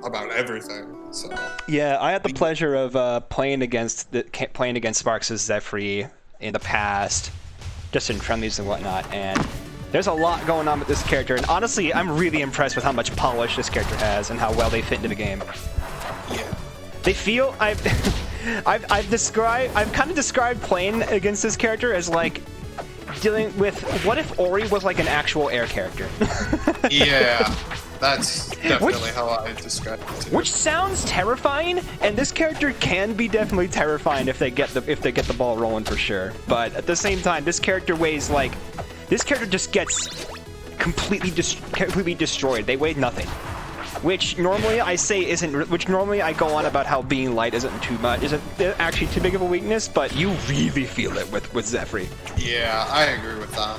about everything. So yeah, I had the pleasure of playing against Sparx's Zephrie in the past, just in friendlies and whatnot, and there's a lot going on with this character, and honestly, I'm really impressed with how much polish this character has and how well they fit into the game. Yeah. They feel I've kind of described playing against this character as like dealing with what if Ori was like an actual air character. Yeah, that's definitely how I describe it too. Which sounds terrifying, and this character can be definitely terrifying if they get the ball rolling for sure. But at the same time, this character just gets completely destroyed. They weigh nothing. Which normally I go on about how being light isn't actually too big of a weakness, but you really feel it with Zephrie. Yeah, I agree with that.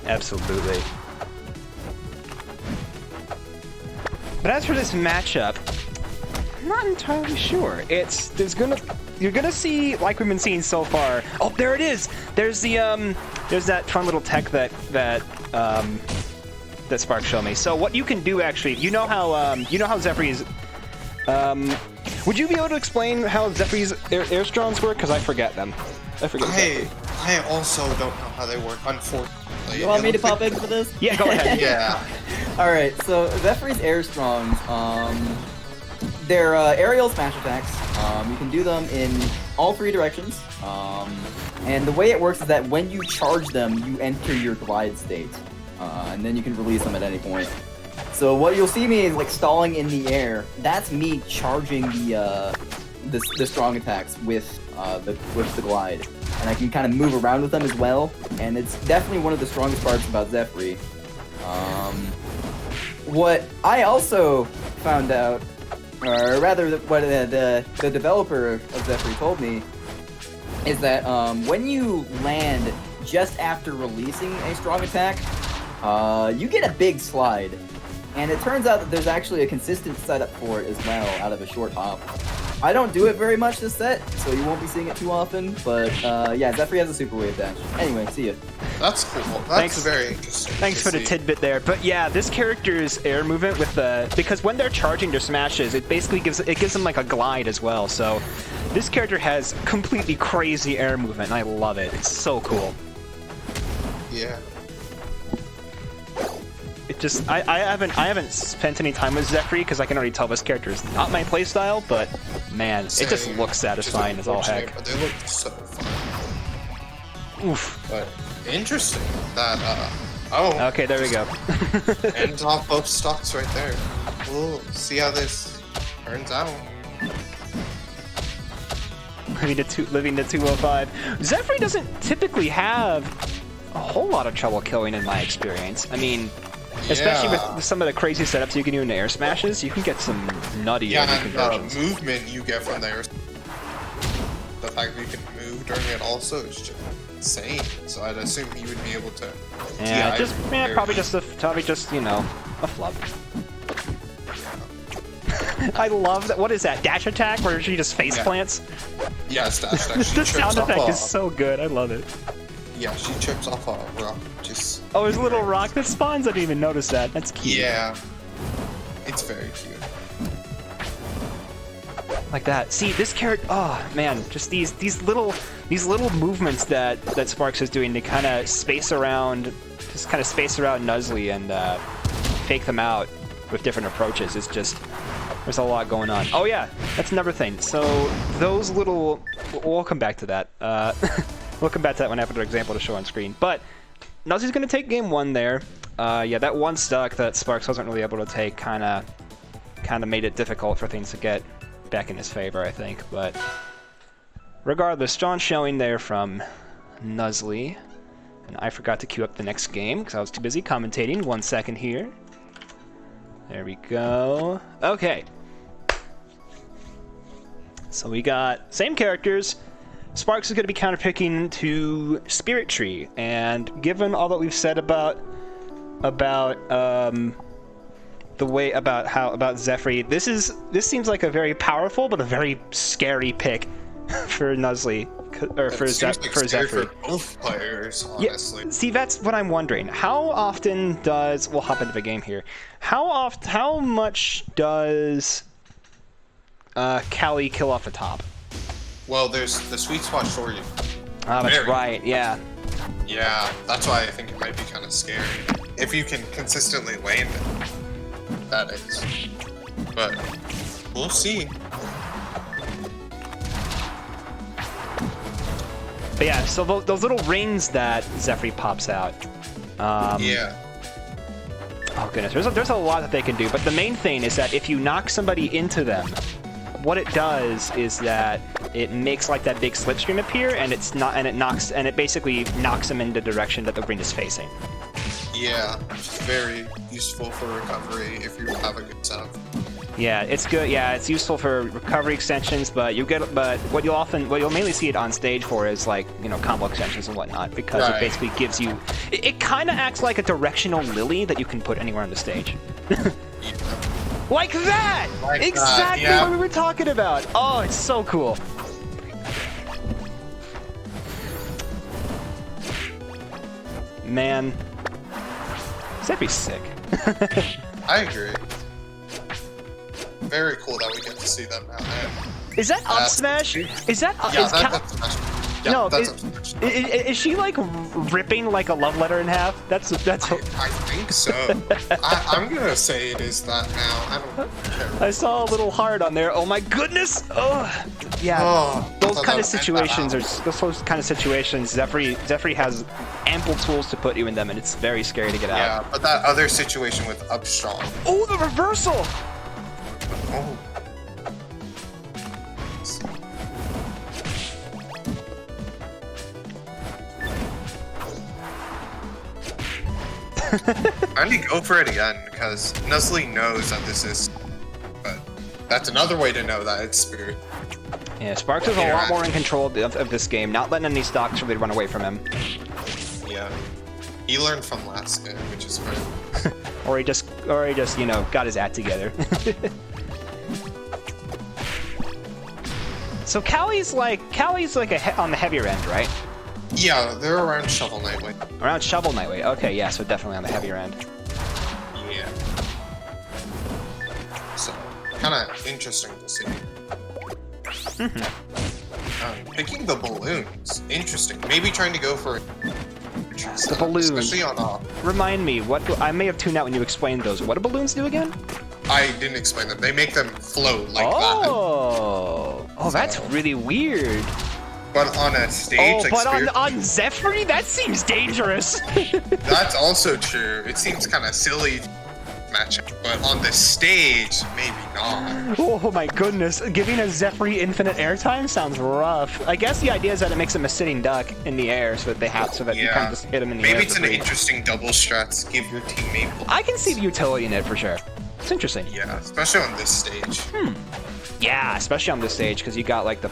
Absolutely. But as for this matchup, I'm not entirely sure. You're gonna see, like we've been seeing so far. Oh, there it is. There's that fun little tech that Sparx showed me. So what you can do actually, you know how Zephree's. Would you be able to explain how Zephree's air strongs work? Because I forget them. I also don't know how they work, unfortunately. You want me to pop in for this? Yeah, go ahead. Yeah. Alright, so Zephree's air strongs, they're aerial smash attacks. You can do them in all three directions. And the way it works is that when you charge them, you enter your glide state. And then you can release them at any point. So what you'll see me is like stalling in the air. That's me charging the strong attacks with the glide, and I can kind of move around with them as well. And it's definitely one of the strongest parts about Zephrie. What I also found out, or rather, what the developer of Zephrie told me, is that when you land just after releasing a strong attack, you get a big slide, and it turns out that there's actually a consistent setup for it as well out of a short hop. I don't do it very much this set, so you won't be seeing it too often, but yeah, Zephrie has a super wave dash. Anyway, see ya. That's cool. That's very interesting. Thanks for the tidbit there. But yeah, this character's air movement because when they're charging their smashes, it basically gives them like a glide as well. So this character has completely crazy air movement, and I love it. It's so cool. Yeah. It just I haven't spent any time with Zephrie because I can already tell this character is not my playstyle, but man, it just looks satisfying as all heck. But they look so fun. Oof. But interesting that oh. Okay, there we go. Ends off both stocks right there. We'll see how this turns out. Living to 205. Zephrie doesn't typically have a whole lot of trouble killing in my experience. I mean, especially with some of the crazy setups you can do in the air smashes, you can get some nutty conversions. The movement you get from there, the fact that you can move during it also is just insane. So I'd assume he would be able to. Yeah, probably just you know, a flub. I love that. What is that? Dash attack where she just face plants? Yeah, it's dash attack. The sound effect is so good. I love it. Yeah, she trips off a rock. Oh, there's a little rock that spawns. I didn't even notice that. That's cute. Yeah, it's very cute. Like that. See, this character. Oh man, just these little movements that Sparx is doing to kind of space around Nuzly and fake them out with different approaches. It's just there's a lot going on. Oh yeah, that's another thing. So those little. We'll come back to that. We'll come back to that when I have another example to show on screen. But Nuzzy's going to take game one there. Yeah, that one stock that Sparx wasn't really able to take kind of made it difficult for things to get back in his favor, I think. But regardless, strong showing there from Nuzly. And I forgot to queue up the next game because I was too busy commentating. 1 second here. There we go. Okay. So we got same characters. Sparx is going to be counterpicking to Spirit Tree, and given all that we've said about Zephrie, this seems like a very powerful but a very scary pick for Nuzly or for Zephrie. For both players, honestly. Yeah, see, that's what I'm wondering. How often does we'll hop into the game here? How much does Callie kill off the top? Well, there's the sweet spot shorty. Ah, that's right. Yeah. Yeah, that's why I think it might be kind of scary if you can consistently land it. That is, but we'll see. But yeah, so those little rings that Zephrie pops out. Yeah. Oh goodness, there's a lot that they can do, but the main thing is that if you knock somebody into them, what it does is that it makes like that big slipstream appear, and it basically knocks them in the direction that the ring is facing. Yeah, which is very useful for recovery if you have a good setup. Yeah, it's good. Yeah, it's useful for recovery extensions, but what you'll mainly see it on stage for is like, you know, combo extensions and whatnot, because it basically gives you. It kind of acts like a directional lily that you can put anywhere on the stage. Like that! Like exactly that, yeah. what we were talking about. Oh, it's so cool. Man, Zephrie's sick. I agree. Very cool that we get to see them now. Is that up smash? Is that yeah, that's up smash. Yeah, no, that's up smash. Is she like ripping like a love letter in half? That's. I think so. I'm gonna say it is that now. I don't care. I saw a little heart on there. Oh my goodness! Oh, yeah. Those kind of situations Zephrie has ample tools to put you in them, and it's very scary to get out. Yeah, but that other situation with up strong. Oh, the reversal! Oh. I need to go for it again because Nuzzly knows that this is. But that's another way to know that it's Spirit. Yeah, Sparx is a lot more in control of this game, not letting any stocks really run away from him. Yeah, he learned from last game, which is great. or he just you know got his act together. So Callie's like on the heavier end, right? Yeah, they're around Shovel Knight weight. Around Shovel Knight weight. Okay, yeah, so definitely on the heavier end. Yeah. So, kind of interesting to see. Picking the balloons, interesting. Maybe trying to go for the balloons. Especially on Remind me, I may have tuned out when you explained those. What do balloons do again? I didn't explain them. They make them float like that. Oh, that's really weird. But on a stage, but on Zephrie, that seems dangerous. That's also true. It seems kind of silly matchup, but on the stage, maybe not. Oh my goodness, giving a Zephrie infinite airtime sounds rough. I guess the idea is that it makes him a sitting duck in the air, so that you kind of just hit him in the air. Maybe it's an interesting double strats. Give your teammate. I can see the utility in it for sure. It's interesting. Yeah, especially on this stage. Yeah, especially on this stage because you got like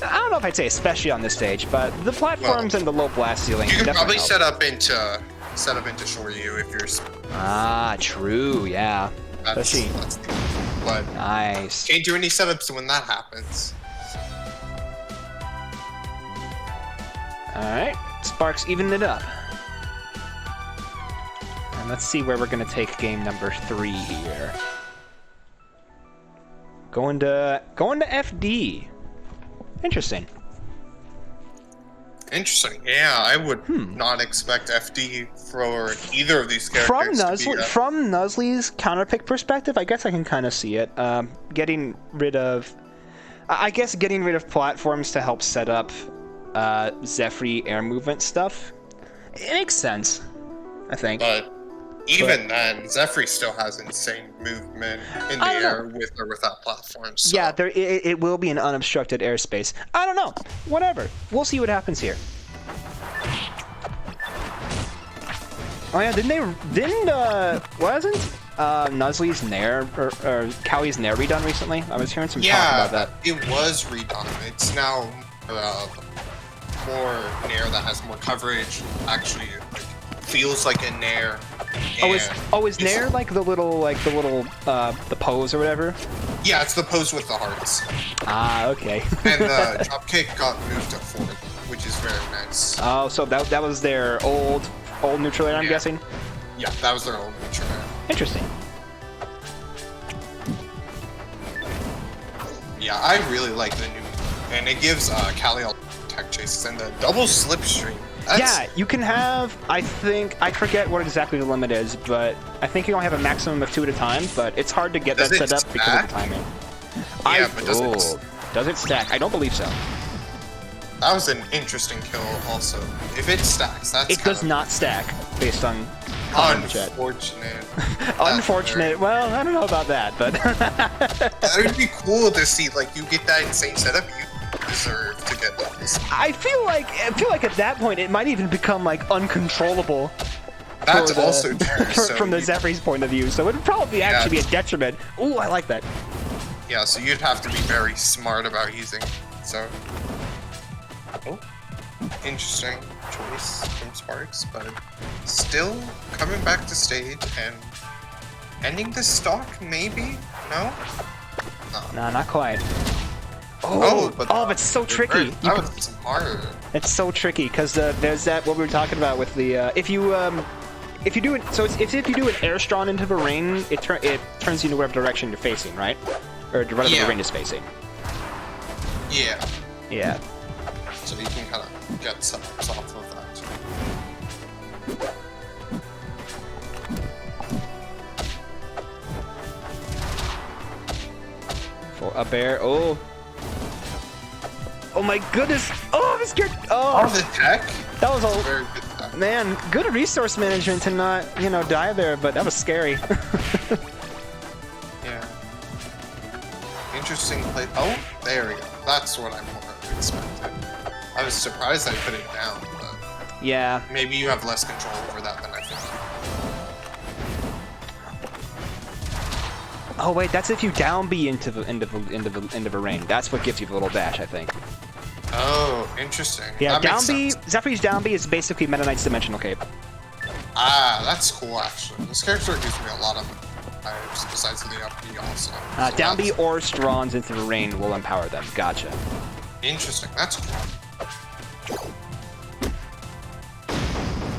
I don't know if I'd say especially on this stage, but the platforms and the low blast ceiling. You can probably set up into Shoryu if you're. Ah, true. Yeah. That's but nice. Can't do any setups when that happens. All right, Sparx evened it up. And let's see where we're gonna take game number 3 here. Going to FD. Interesting. Interesting. Yeah, I would not expect FD for either of these characters. From Nuzzly's counterpick perspective, I guess I can kind of see it. Getting rid of platforms to help set up Zephrie air movement stuff. It makes sense, I think. But even then, Zephrie still has insane movement in the air with or without platforms. So. Yeah, it will be an unobstructed airspace. I don't know. Whatever. We'll see what happens here. Oh yeah, wasn't Nuzzly's Nair or Callie's Nair redone recently? I was hearing some talk about that. It was redone. It's now more Nair that has more coverage. Actually, feels like a nair. Is Nair like the the pose or whatever? Yeah, it's the pose with the hearts. Ah, okay. And the drop kick got moved to forward, which is very nice. Oh, so that was their old neutral air, I'm guessing? Yeah, that was their old neutral air. Interesting. Yeah, I really like the new, and it gives Callie all tech chases and the double slipstream. Yeah, you can have, I forget what exactly the limit is, but I think you only have a maximum of 2 at a time, but it's hard to get that set up because of the timing. Yeah, but does it stack? I don't believe so. That was an interesting kill also. If it stacks, that's It does not stack, based on unfortunate. Unfortunate. Well, I don't know about that, but that would be cool to see. Like, you get that insane setup, you deserve to get this. I feel like at that point it might even become like uncontrollable. That's also true. From the Zephree's point of view, so it would probably actually be a detriment. Ooh, I like that. Yeah, so you'd have to be very smart about using. So, interesting choice from Sparx, but still coming back to stage and ending the stock, maybe? No? Nah, not quite. But it's so tricky. That was smart. It's so tricky because there's that what we were talking about with the if you do it. So if you do an air strawn into the ring, it turns you into whatever direction you're facing, right? Or whatever the ring is facing. Yeah. Yeah. So you can kind of get some off of that. For a bear. Oh my goodness! Oh, this gear. Oh, the tech. That was a very good tech. Man, good resource management to not, die there, but that was scary. Yeah. Interesting play. Oh, there we go. That's what I expected. I was surprised I put it down, but yeah. Maybe you have less control over that than I think. Oh wait, that's if you down B into the ring. That's what gives you the little dash, I think. Oh, interesting. Yeah, that down B. Zephree's down B is basically Meta Knight's dimensional cape. Ah, that's cool actually. This character gives me a lot of vibes besides the up B also. So down B or Strons into the ring will empower them. Gotcha. Interesting. That's cool.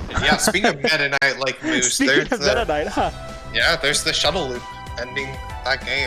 Yeah, speaking of Meta Knight like moves, Speaking of Meta Knight, huh? Yeah, there's the shuttle loop ending that game.